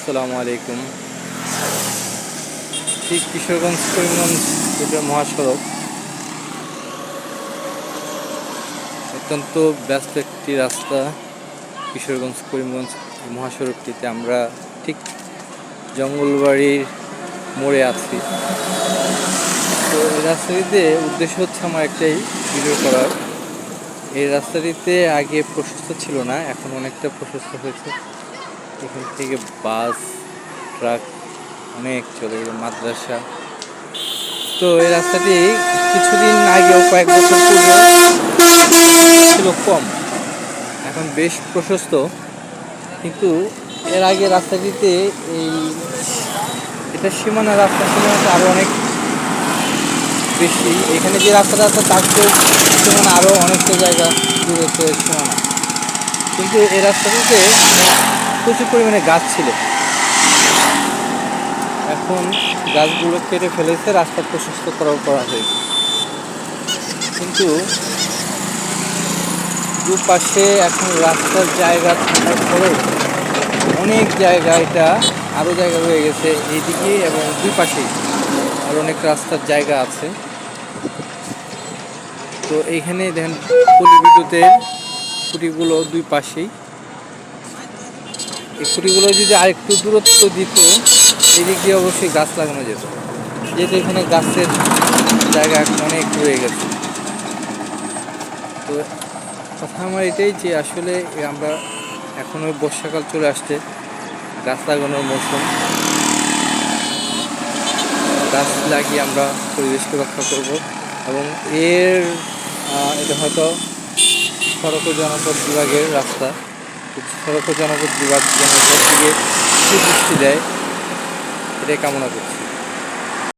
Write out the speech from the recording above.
আসসালামু আলাইকুম। ঠিক কিশোরগঞ্জ করিমগঞ্জ যেটা মহাসড়ক, অত্যন্ত ব্যস্ত একটি রাস্তা। কিশোরগঞ্জ করিমগঞ্জ মহাসড়কটিতে আমরা ঠিক জঙ্গলবাড়ির মোড়ে আছি। তো এই রাস্তাটিতে উদ্দেশ্য হচ্ছে আমার একটাই, ভিডিও করার। এই রাস্তাটিতে আগে প্রশস্ত ছিল না, এখন অনেকটা প্রশস্ত হয়েছে। এখান থেকে বাস, ট্রাক অনেক চলে, মাদ্রাসা। তো এই রাস্তাটি কিছুদিন আগেও, কয়েক বছর পূর্বে ছিল কম, এখন বেশ প্রশস্ত। কিন্তু এর আগে রাস্তাটিতে এটা সীমানা, রাস্তা সীমানাটা আরও অনেক বেশি। এখানে যে রাস্তাটা আছে তার সীমানা আরও অনেকটা জায়গা জুড়ে সীমানা। কিন্তু এই রাস্তাটিতে প্রচুর পরিমাণে গাছ ছিল, এখন গাছগুলো কেটে ফেলেছে, রাস্তা প্রশস্ত করা হয়েছে। কিন্তু দুপাশে এখন রাস্তার জায়গা থাকার পরেও অনেক জায়গা, এটা আরও জায়গা রয়ে গেছে এইদিকে, এবং দুই পাশেই আর অনেক রাস্তার জায়গা আছে। তো এইখানে দেখেন পলি বিদ্যুতের খুঁটিগুলো দুই পাশেই। এই খুঁটিগুলো যদি আরেকটু দূরত্ব দিত, এদিক দিয়ে অবশ্যই গাছ লাগানো যেত, যেহেতু এখানে গাছের জায়গা এখন অনেক রয়ে গেছে। তো কথা আমার এটাই যে আসলে আমরা এখনও বর্ষাকাল চলে আসছে, গাছ লাগানোর মৌসুম। গাছ লাগিয়ে আমরা পরিবেশকে রক্ষা করব। এবং এটা হয়তো সড়ক ও জনপথ বিভাগের রাস্তা, সড়ক ও জনপথ বিভাগ যেন দিকে সুদৃষ্টি দেয়, এটাই কামনা করছি।